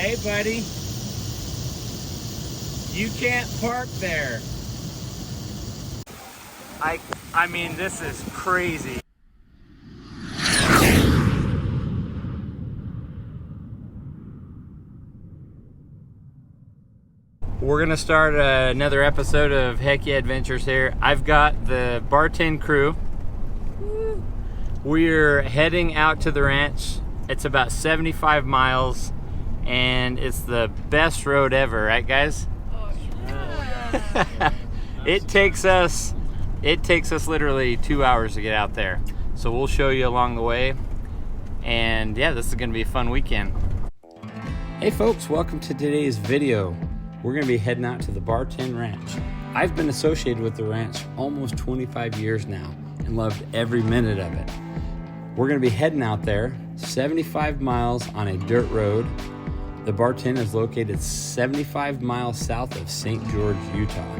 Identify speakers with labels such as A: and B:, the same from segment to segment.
A: Hey, buddy. You can't park there. I mean, this is crazy. We're gonna start another episode of Heck Yeah Adventures here. I've got the BAR10 crew. We're heading out to the ranch. It's about 75 miles and it's the best road ever, right guys?
B: Oh, yeah.
A: It takes us literally 2 hours to get out there. So we'll show you along the way. And yeah, this is gonna be a fun weekend. Hey folks, welcome to today's video. We're gonna be heading out to the BAR10 Ranch. I've been associated with the ranch almost 25 years now and loved every minute of it. We're gonna be heading out there 75 miles on a dirt road. The BAR10 is located 75 miles south of St. George, Utah.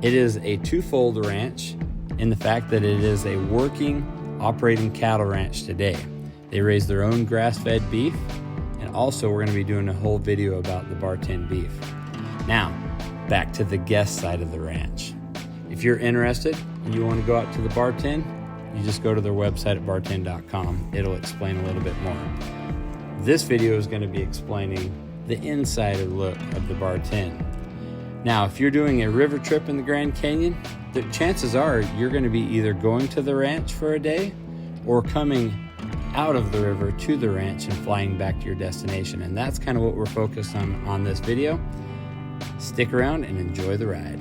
A: It is a twofold ranch in the fact that it is a working, operating cattle ranch today. They raise their own grass-fed beef, and also we're gonna be doing a whole video about the BAR10 beef. Now, back to the guest side of the ranch. If you're interested and you want to go out to the BAR10, you just go to their website at bar10.com. It'll explain a little bit more. This video is going to be explaining the insider look of the BAR10. Now, if you're doing a river trip in the Grand Canyon, the chances are you're going to be either going to the ranch for a day or coming out of the river to the ranch and flying back to your destination. And that's kind of what we're focused on this video. Stick around and enjoy the ride.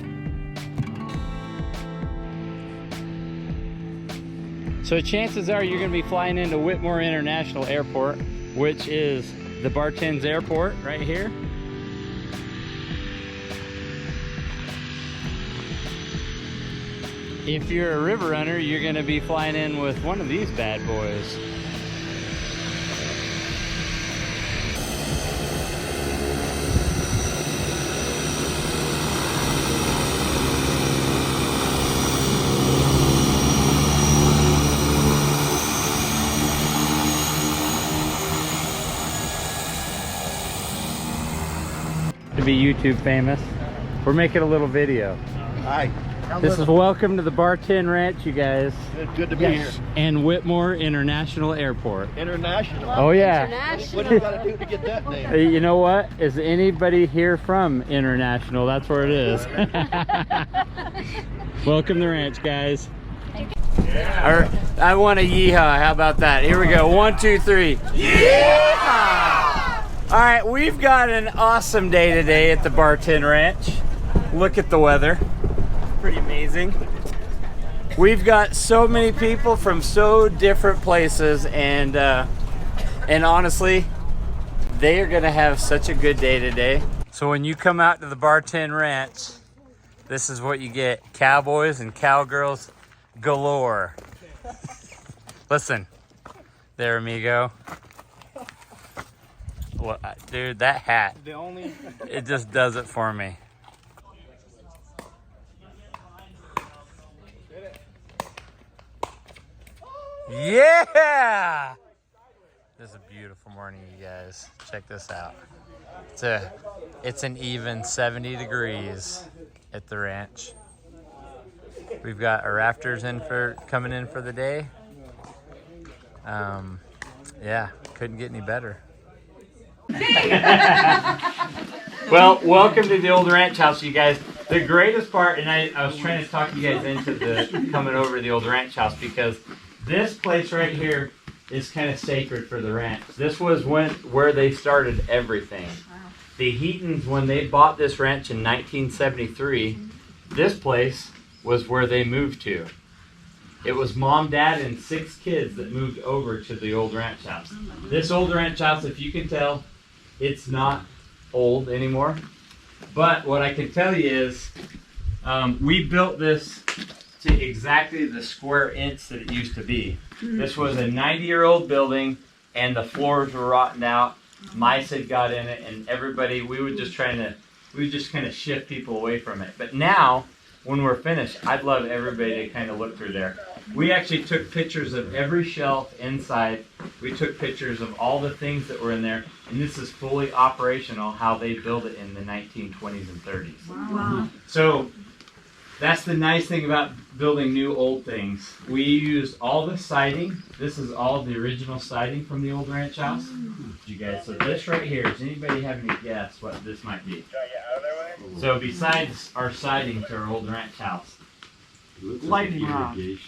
A: So chances are you're going to be flying into Whitmore International Airport, which is the BAR10's airport right here. If you're a river runner, you're going to be flying in with one of these bad boys. To be YouTube famous, we're making a little video.
C: Hi.
A: This is welcome to the BAR10 Ranch, you guys.
C: Good to be here.
A: And Whitmore International Airport.
C: International.
A: Oh yeah.
C: What do you got to do to get that name?
A: You know what? Is anybody here from International? That's where it is. Welcome to the ranch, guys. Yeah. I want a yeehaw. How about that? Here we go. 1, 2, 3. Yeehaw! All right, we've got an awesome day today at the BAR10 Ranch. Look at the weather. Pretty amazing. We've got so many people from so different places, and honestly, they are gonna have such a good day today. So when you come out to the BAR10 Ranch, this is what you get. Cowboys and cowgirls galore. Listen, there, amigo. Well, dude, that hat, it just does it for me. Yeah! This is a beautiful morning, you guys. Check this out. It's an even 70 degrees at the ranch. We've got our rafters coming in for the day. Yeah, couldn't get any better. Well, welcome to the old ranch house, you guys. The greatest part, and I was trying to talk you guys into coming over to the old ranch house, because this place right here is kind of sacred for the ranch. This was where they started everything. Wow. The Heatons, when they bought this ranch in 1973, this place was where they moved to. It was mom, dad, and 6 kids that moved over to the old ranch house. This old ranch house, if you can tell, it's not old anymore. But what I can tell you is we built this to exactly the square inch that it used to be. This was a 90-year-old building, and the floors were rotten out. Mice had got in it, and everybody, we would just kind of shift people away from it. But now when we're finished, I'd love everybody to kind of look through there. We actually took pictures of every shelf inside. We took pictures of all the things that were in there, and this is fully operational, how they built it in the 1920s and 30s.
B: Wow.
A: So that's the nice thing about building new old things. We used all the siding. This is all the original siding from the old ranch house. You guys, so this right here, does anybody have any guess what this might be? So besides our siding to our old ranch house.
B: Lightning rod.
D: I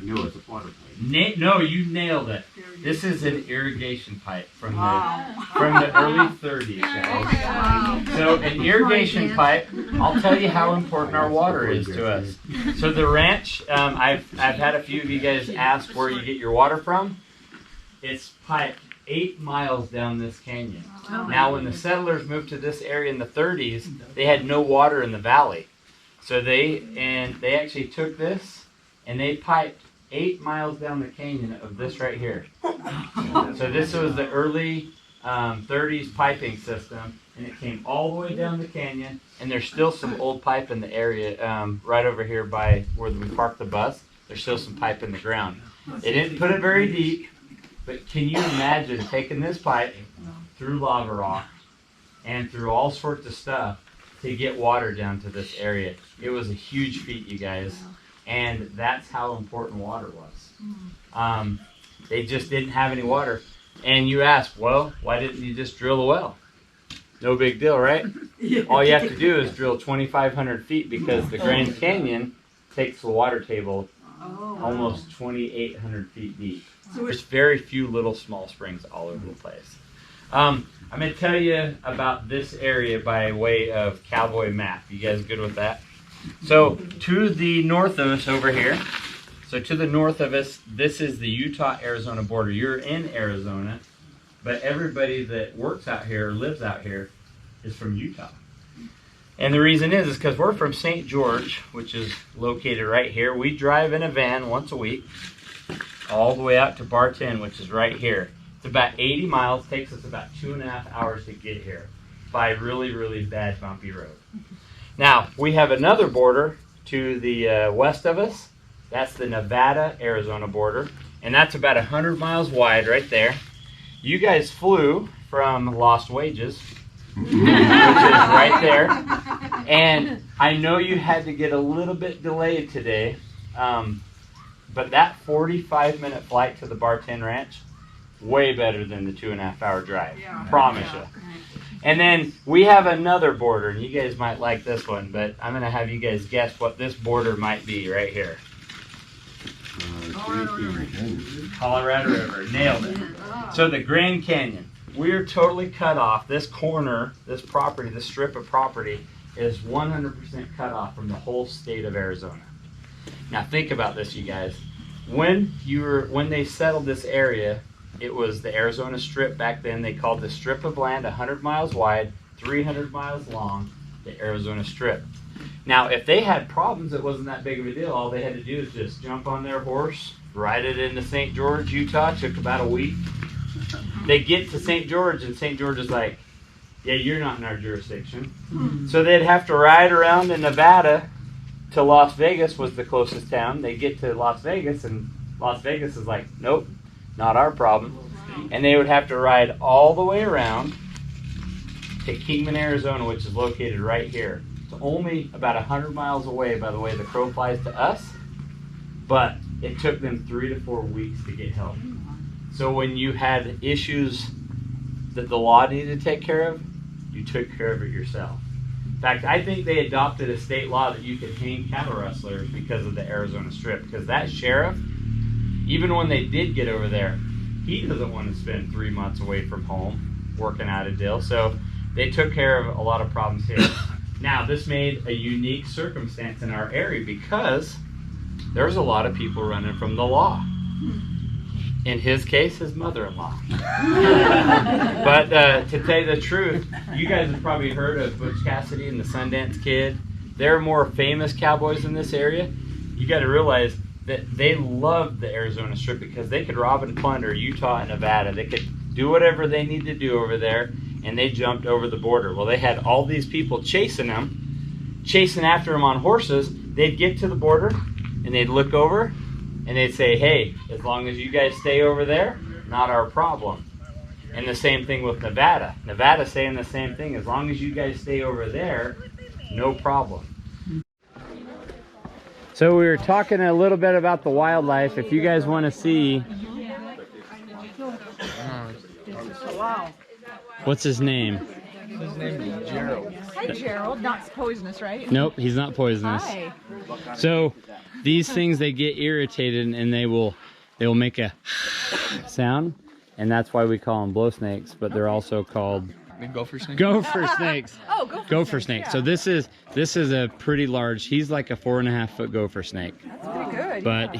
D: know it's a water pipe.
A: No, you nailed it. This is an irrigation pipe from the early 30s, guys. So an irrigation pipe, I'll tell you how important our water is to us. So the ranch, I've had a few of you guys ask where you get your water from. It's piped 8 miles down this canyon. Now when the settlers moved to this area in the 30s, they had no water in the valley. So they actually took this and they piped 8 miles down the canyon of this right here. So this was the early 30s piping system, and it came all the way down the canyon, and there's still some old pipe in the area right over here by where we parked the bus. There's still some pipe in the ground. They didn't put it very deep, but can you imagine taking this pipe through lava rock and through all sorts of stuff to get water down to this area? It was a huge feat, you guys, and that's how important water was. They just didn't have any water. And you ask, well, why didn't you just drill a well? No big deal, right? All you have to do is drill 2,500 feet because the Grand Canyon takes the water table almost 2,800 feet deep. There's very few little small springs all over the place. I'm going to tell you about this area by way of Cowboy map. You guys good with that? So to the north of us over here, this is the Utah-Arizona border. You're in Arizona, but everybody that works out here or lives out here is from Utah. And the reason is because we're from St. George, which is located right here. We drive in a van once a week all the way out to BAR10, which is right here. It's about 80 miles, takes us about 2.5 hours to get here by really, really bad bumpy road. Now, we have another border to the west of us. That's the Nevada-Arizona border, and that's about 100 miles wide right there. You guys flew from Lost Wages, which is right there, and I know you had to get a little bit delayed today, but that 45-minute flight to the BAR10 Ranch, way better than the 2.5 hour drive. Promise you. And then we have another border, and you guys might like this one, but I'm going to have you guys guess what this border might be right here. Colorado River. Nailed it. So the Grand Canyon. We're totally cut off. This corner, this property, this strip of property is 100% cut off from the whole state of Arizona. Now think about this, you guys. When they settled this area, it was the Arizona Strip back then. They called the strip of land 100 miles wide, 300 miles long, the Arizona Strip. Now, if they had problems, it wasn't that big of a deal. All they had to do is just jump on their horse, ride it into St. George, Utah. It took about a week. They get to St. George, and St. George is like, yeah, you're not in our jurisdiction. So they'd have to ride around in Nevada to Las Vegas was the closest town. They get to Las Vegas, and Las Vegas is like, nope, not our problem. And they would have to ride all the way around to Kingman, Arizona, which is located right here. It's only about 100 miles away by the way the crow flies to us, but it took them 3 to 4 weeks to get help. So when you had issues that the law needed to take care of, you took care of it yourself. In fact, I think they adopted a state law that you could hang cattle rustlers because of the Arizona Strip, because that sheriff, even when they did get over there, he doesn't want to spend 3 months away from home working out a deal. So they took care of a lot of problems here. Now, this made a unique circumstance in our area because there's a lot of people running from the law. In his case, his mother-in-law. But to tell you the truth, you guys have probably heard of Butch Cassidy and the Sundance Kid. There are more famous cowboys in this area. You got to realize that they loved the Arizona Strip because they could rob and plunder Utah and Nevada. They could do whatever they needed to do over there, and they jumped over the border. Well, they had all these people chasing them chasing after them on horses, they'd get to the border and they'd look over and they'd say, hey, as long as you guys stay over there, not our problem. And the same thing with Nevada. Nevada saying the same thing. As long as you guys stay over there, no problem. So we were talking a little bit about the wildlife. If you guys want to see, what's his name?
B: His name is Gerald.
E: Hi, Gerald. Not poisonous, right?
A: Nope, he's not poisonous.
E: Hi.
A: So these things, they get irritated and they will make a sound, and that's why we call them blow snakes. But they're also called
B: Gopher snake.
A: gopher snakes.
E: Oh,
A: Gopher snake.
E: Yeah.
A: So this is a pretty large. He's like a 4.5-foot gopher snake.
E: That's pretty good.
A: But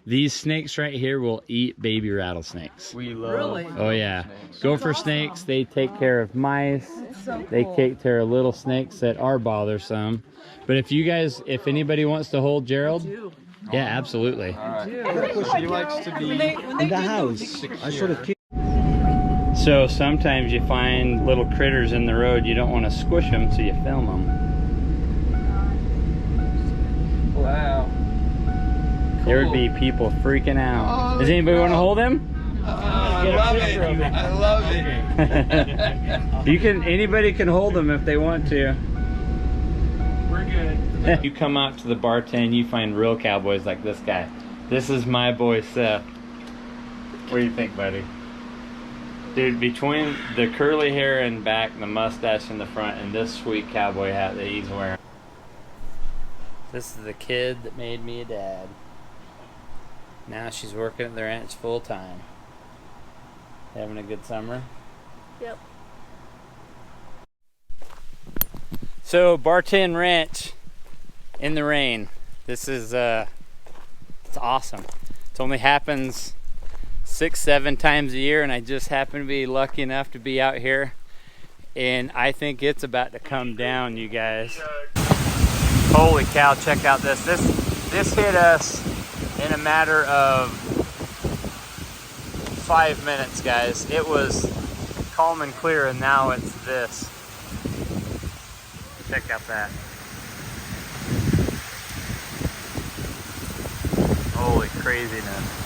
A: these snakes right here will eat baby rattlesnakes.
B: We love.
E: Really?
A: Oh yeah, gopher snakes. They take care of mice.
E: So
A: They
E: cool.
A: take care of little snakes that are bothersome. But if anybody wants to hold Gerald,
E: Do.
A: yeah, absolutely.
B: He likes to be
E: In the house.
B: I sort of keep.
A: So sometimes you find little critters in the road. You don't want to squish them, so you film them.
B: Wow.
A: There would be people freaking out. Does anybody want to hold him?
B: I love it. I love it.
A: Anybody can hold them if they want to.
B: We're good.
A: You come out to the BAR10, you find real cowboys like this guy. This is my boy Seth. What do you think, buddy? Dude, between the curly hair and back, the mustache in the front, and this sweet cowboy hat that he's wearing. This is the kid that made me a dad. Now she's working at the ranch full time. Having a good summer?
E: Yep.
A: So, BAR10 Ranch in the rain. This is, it's awesome. It only happens 6-7 times a year, and I just happen to be lucky enough to be out here, and I think it's about to come down, you guys. Holy cow, check out this hit us in a matter of 5 minutes, guys. It was calm and clear, and now it's this. Check out that. Holy craziness.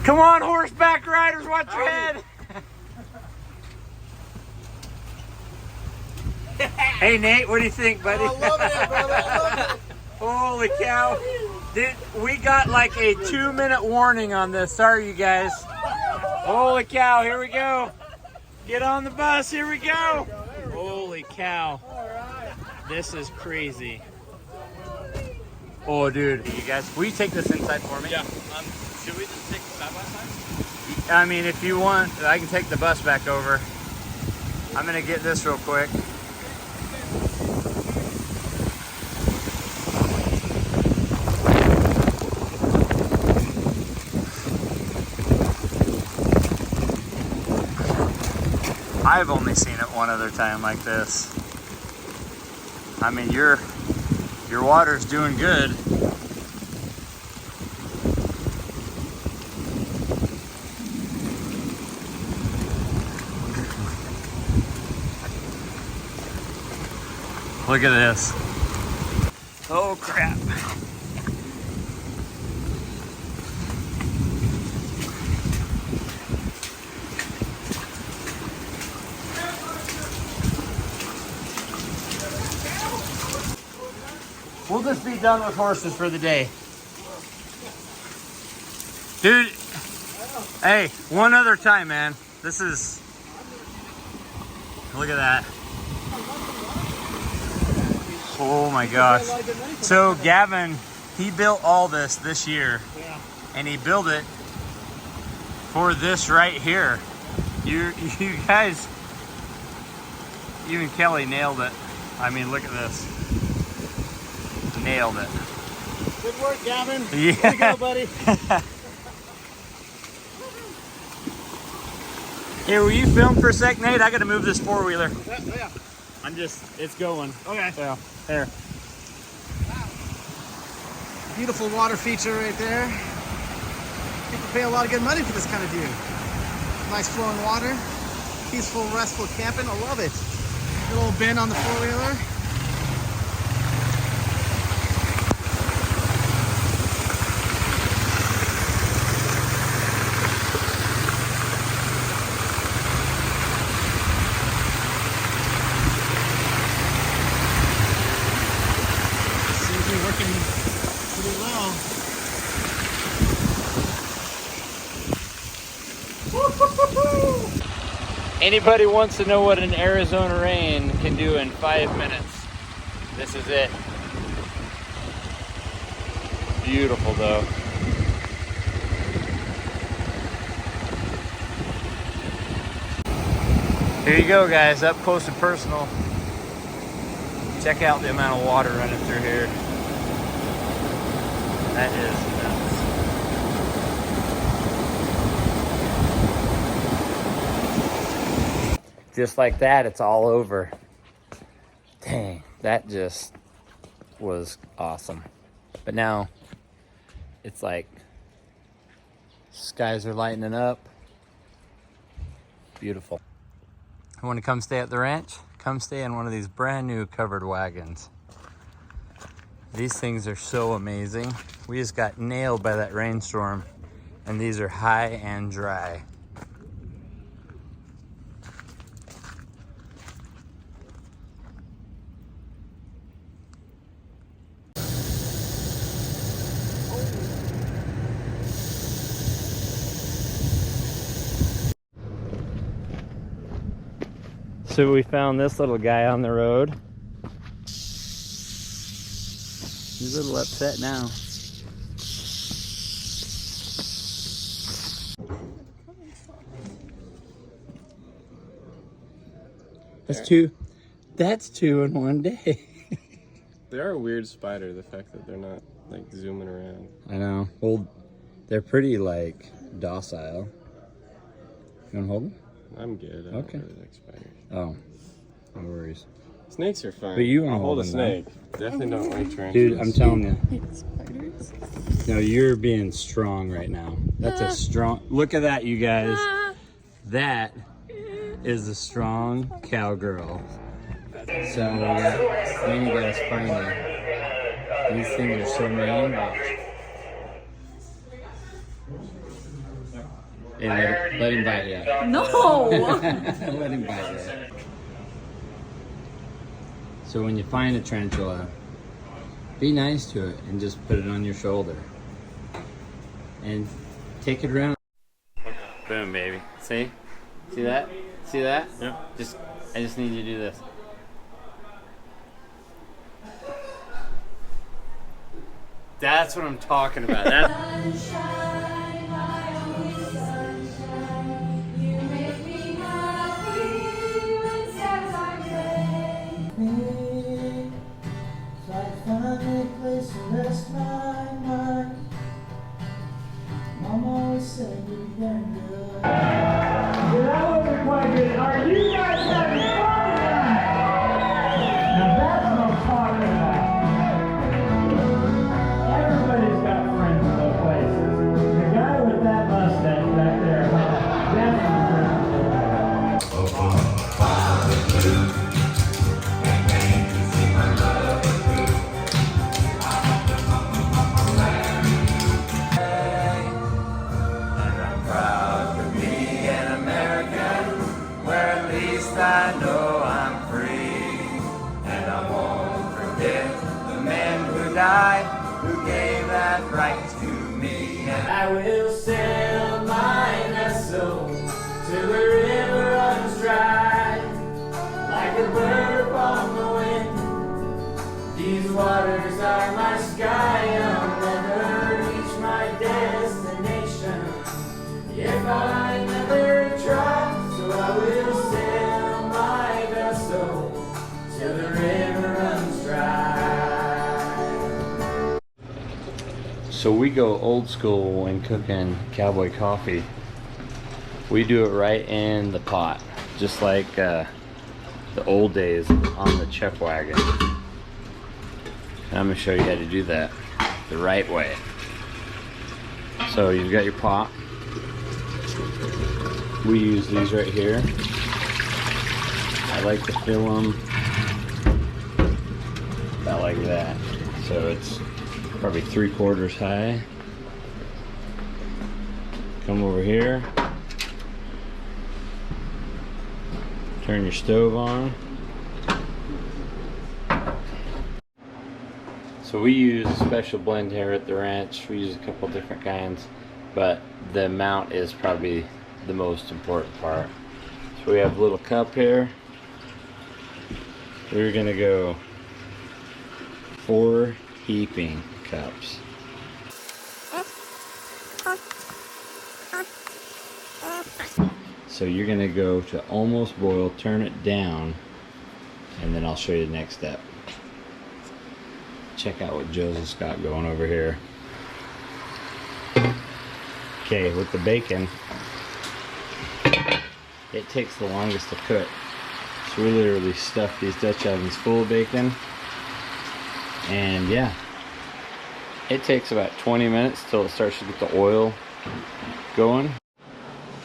A: Come on, horseback riders, watch your head. Hey Nate, what do you think, buddy?
C: I love it, brother. I love it.
A: Holy cow. Dude, we got like a 2-minute warning on this. Sorry, you guys. Holy cow, here we go. Get on the bus, here we go. Holy cow. This is crazy. Oh, dude. You guys, will you take this inside for me?
B: Yeah. Should we just take the side by side?
A: I mean, if you want, I can take the bus back over. I'm gonna get this real quick. I've only seen it one other time like this. I mean, your water's doing good. Look at this. Oh crap. We'll just be done with horses for the day. Dude, hey, one other time, man. This is, look at that. Oh my gosh. So Gavin, he built all this year. And he built it for this right here. You guys, even Kelly nailed it. I mean, look at this. Nailed it.
C: Good work, Gavin.
A: Yeah.
C: Here you go, buddy.
A: Here, will you film for a sec, Nate? I gotta move this four-wheeler.
C: Yeah.
A: It's going.
C: Okay.
A: So, there.
C: Beautiful water feature right there. People pay a lot of good money for this kind of view. Nice flowing water. peaceful, restful camping. I love it. Little bend on the four-wheeler. Seems to be working pretty well.
A: Anybody wants to know what an Arizona rain can do in 5 minutes? This is it. Beautiful though. Here you go guys, up close and personal. Check out the amount of water running through here. That is nuts. Just like that, it's all over. Dang, that just was awesome. But now it's like skies are lightening up. Beautiful. I want to come stay at the ranch. Come stay in one of these brand new covered wagons. These things are so amazing. We just got nailed by that rainstorm, and these are high and dry. So we found this little guy on the road. He's a little upset now. That's two in one day.
B: They are a weird spider, the fact that they're not like zooming around.
A: I know. Well, they're pretty like docile. You wanna hold them?
B: I'm good. I
A: Okay.
B: don't really like spiders.
A: Oh, no worries.
B: Snakes are fine.
A: But you wanna
B: I'll hold a
A: hold them,
B: snake. Definitely don't like tarantulas.
A: Dude, I'm telling you. No, you're being strong right now. That's a strong, look at that, you guys. That is a strong cowgirl. So, then you guys find it. These things are so mean. Hey, let him bite you.
E: No!
A: Let him bite you. So when you find a tarantula, be nice to it and just put it on your shoulder. And take it around. Boom, baby. See? See that? See that?
B: Yeah.
A: I just need you to do this. That's what I'm talking about.
F: I know I'm free, and I won't forget the men who died, who gave that right to me. And I will sail my vessel till the river runs dry, like a bird upon the wind. These waters are my sky, I'll never reach my destination if I never try. So I will sail my vessel till the river runs dry.
A: So we go old school when cooking Cowboy coffee. We do it right in the pot, just like the old days on the chuck wagon. And I'm gonna show you how to do that the right way. So you've got your pot. We use these right here. I like to fill them about like that. So it's probably 3/4 high. Come over here. Turn your stove on. So we use a special blend here at the ranch. We use a couple different kinds, but the amount is probably the most important part. So we have a little cup here. We're gonna go 4 heaping cups. So you're gonna go to almost boil, turn it down, and then I'll show you the next step. Check out what Joseph's got going over here. Okay, with the bacon, it takes the longest to cook. So we literally stuff these Dutch ovens full of bacon. And yeah, it takes about 20 minutes till it starts to get the oil going.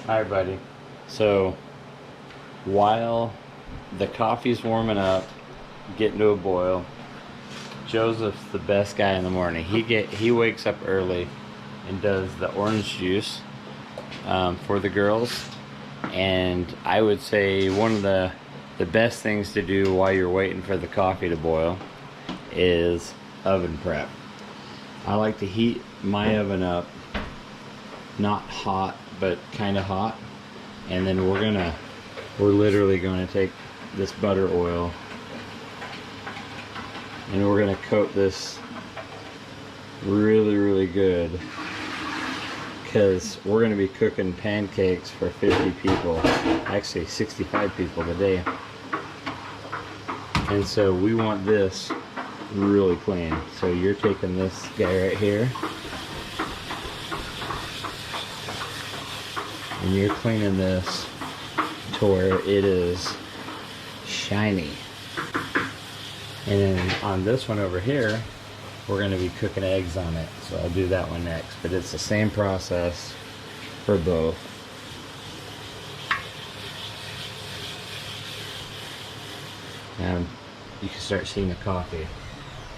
A: Alright buddy, so while the coffee's warming up, getting to a boil, Joseph's the best guy in the morning. He wakes up early and does the orange juice for the girls. And I would say one of the best things to do while you're waiting for the coffee to boil is oven prep. I like to heat my oven up, not hot, but kind of hot. And then we're literally going to take this butter oil and we're going to coat this really, really good, because we're going to be cooking pancakes for 50 people, actually 65 people today. And so we want this really clean. So you're taking this guy right here and you're cleaning this to where it is shiny. And then on this one over here, we're going to be cooking eggs on it. So I'll do that one next. But it's the same process for both. And you can start seeing the coffee.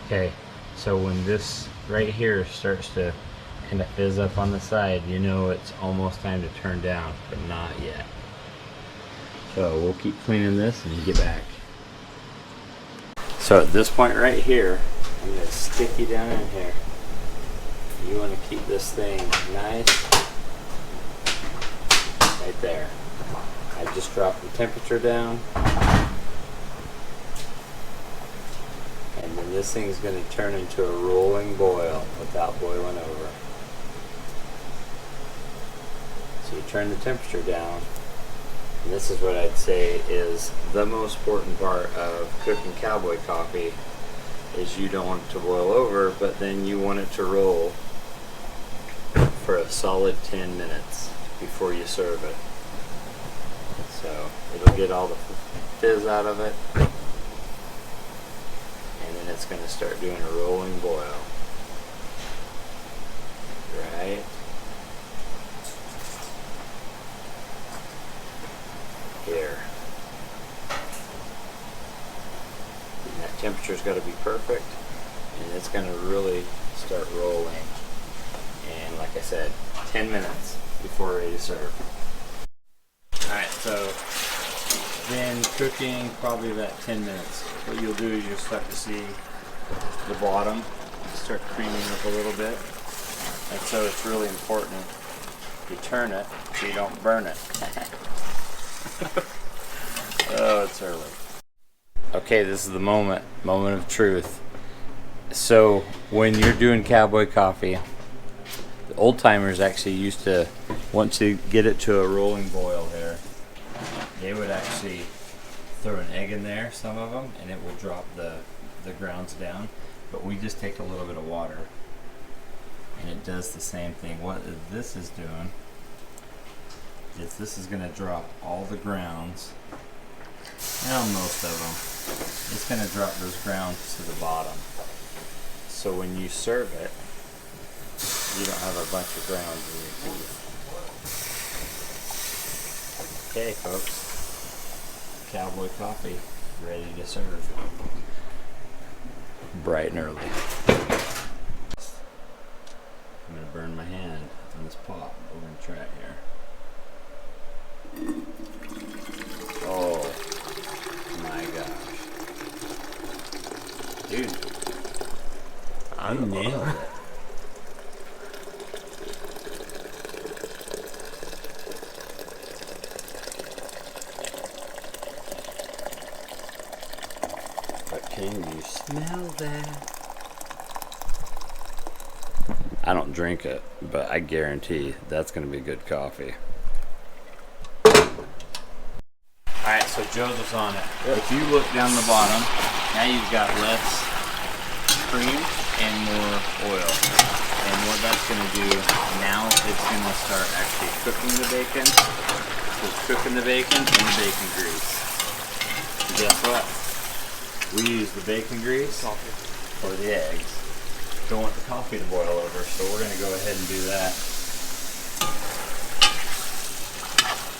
A: Okay, so when this right here starts to kind of fizz up on the side, you know it's almost time to turn down, but not yet. So we'll keep cleaning this and get back. So at this point right here, I'm going to stick you down in here. You want to keep this thing nice right there. I just dropped the temperature down. And then this thing's going to turn into a rolling boil without boiling over. So you turn the temperature down. And this is what I'd say is the most important part of cooking Cowboy coffee, is you don't want it to boil over, but then you want it to roll for a solid 10 minutes before you serve it. So it'll get all the fizz out of it, and then it's going to start doing a rolling boil. Right? Here. And that temperature's got to be perfect, and it's going to really start rolling. And like I said, 10 minutes before ready to serve. Alright, so then cooking probably about 10 minutes. What you'll do is you'll start to see the bottom start creaming up a little bit. And so it's really important you turn it so you don't burn it. Oh, it's early. Okay, this is the moment of truth. So when you're doing Cowboy coffee, the old timers actually used to, once you get it to a rolling boil here, they would actually throw an egg in there, some of them, and it will drop the grounds down. But we just take a little bit of water and it does the same thing. What this is doing is this is going to drop all the grounds, well, most of them. It's going to drop those grounds to the bottom. So when you serve it, you don't have a bunch of grounds in your teeth. Okay, folks. Cowboy coffee ready to serve. Bright and early. I'm gonna burn my hand on this pot, but we're gonna try it here. Oh my gosh. Dude, I nailed it. But can you smell that? I don't drink it, but I guarantee that's gonna be good coffee. Alright, so Joe's was on it. If you look down the bottom, now you've got less cream and more oil. And what that's gonna do, now it's gonna start actually cooking the bacon. So it's cooking the bacon and the bacon grease. And guess what? We use the bacon grease for the eggs. Don't want the coffee to boil over, so we're gonna go ahead and do that.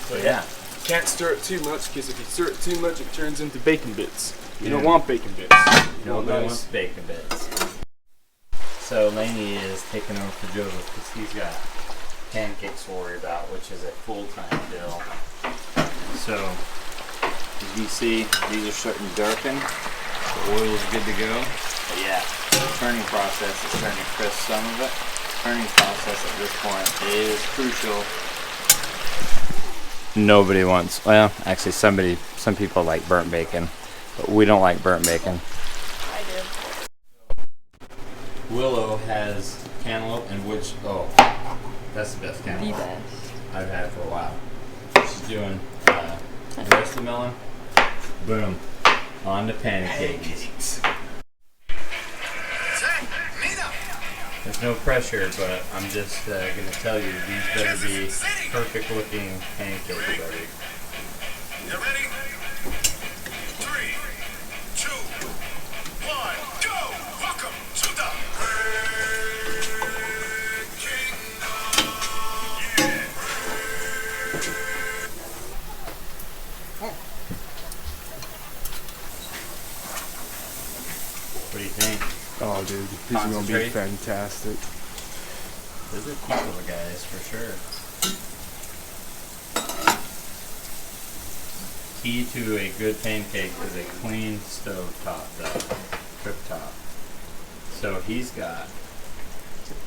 A: So yeah.
B: Can't stir it too much, because if you stir it too much, it turns into bacon bits. You don't want bacon bits.
A: Nobody wants bacon bits. So Laney is taking over for Joe because he's got pancakes to worry about, which is a full-time deal. So as you see, these are starting to darken. The oil is good to go. But yeah, the turning process is starting to crisp some of it. Turning process at this point is crucial. Nobody wants, well, actually some people like burnt bacon, but we don't like burnt bacon.
E: I do.
A: Willow has cantaloupe and which, oh, that's the best cantaloupe
E: The best.
A: I've had for a while. She's doing the rest of the melon. Boom. On to pancakes. There's no pressure, but I'm just going to tell you, these better be perfect looking pancakes, buddy.
G: You ready? 3, 2, 1, go! Welcome to the Red Kingdom.
A: What do you think?
B: Oh, dude, these are gonna be
A: Concentrate.
B: fantastic.
A: Those are cute little guys, for sure. Key to a good pancake is a clean stove top, though. Cooktop. So he's got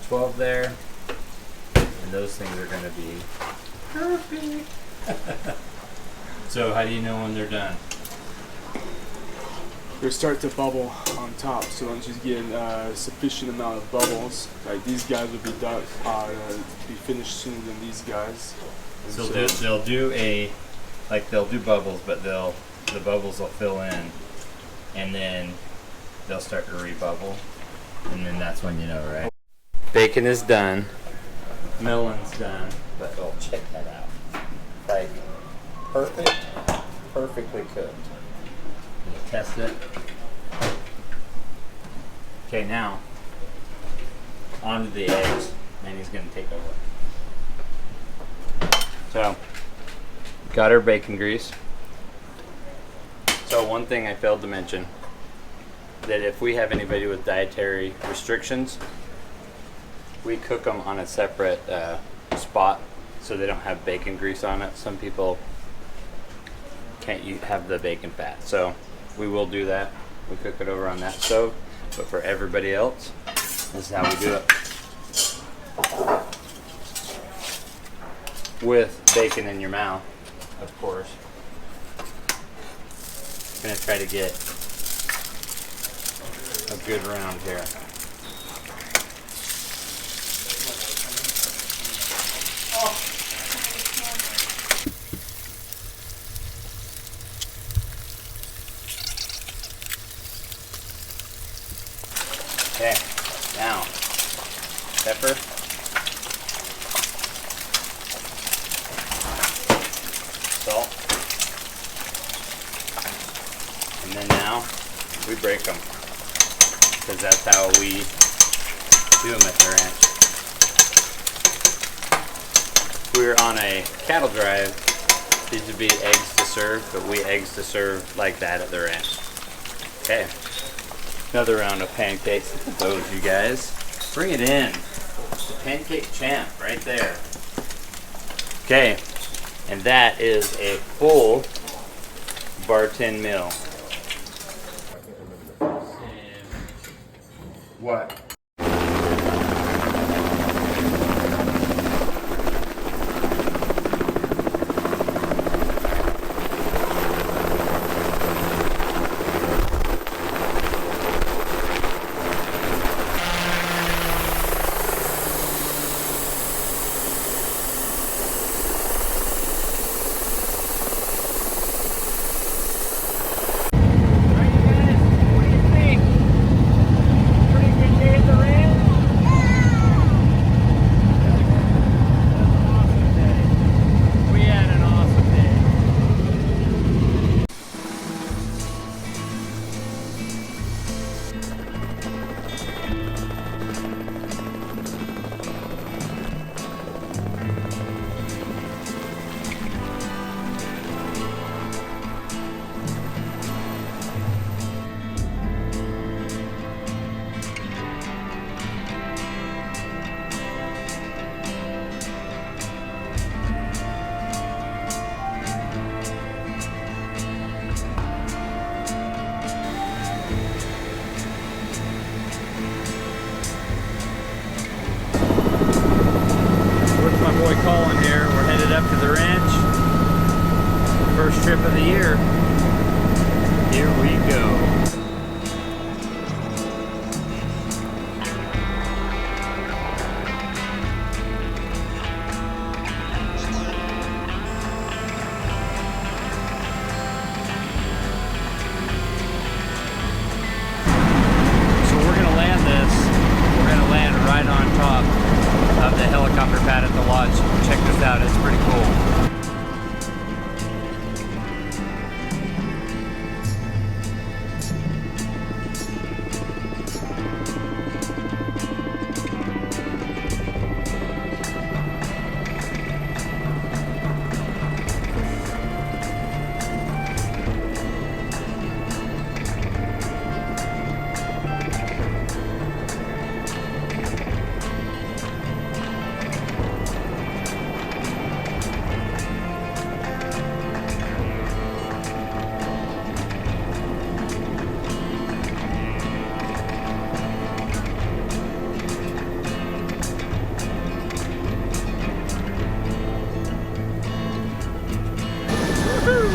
A: 12 there, and those things are going to be perfect. So how do you know when they're done?
B: They start to bubble on top, so once you get a sufficient amount of bubbles, like these guys will be done, be finished sooner than these guys. And
A: So they'll do a, like they'll do bubbles, but the bubbles will fill in, and then they'll start to rebubble, and then that's when you know, right? Bacon is done, melon's done, but oh, check that out. Like perfectly cooked. Test it. Okay, now onto the eggs, and he's gonna take over. So, got our bacon grease. So one thing I failed to mention, that if we have anybody with dietary restrictions, we cook them on a separate spot so they don't have bacon grease on it. Some people can't have the bacon fat, so we will do that. We cook it over on that stove, but for everybody else, this is how we do it. With bacon in your mouth, of course. I'm gonna try to get a good round here. Okay, now pepper, salt, and then now we break them, because that's how we do them at the ranch. If we were on a cattle drive, these would be eggs to serve, but we eggs to serve like that at the ranch. Okay, another round of pancakes. Look at those, you guys. Bring it in. The pancake champ right there. Okay, and that is a full BAR10 meal.
B: What?
A: Colin here. We're headed up to the ranch. First trip of the year. Here we go. So we're gonna land this. We're gonna land right on top of the helicopter pad at the lodge. Check this out, it's pretty cool.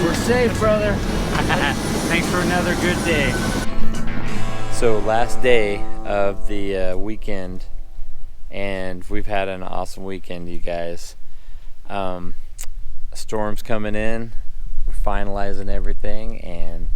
A: We're safe, brother. Thanks for another good day. So last day of the weekend, and we've had an awesome weekend, you guys. Storm's coming in. We're finalizing everything, and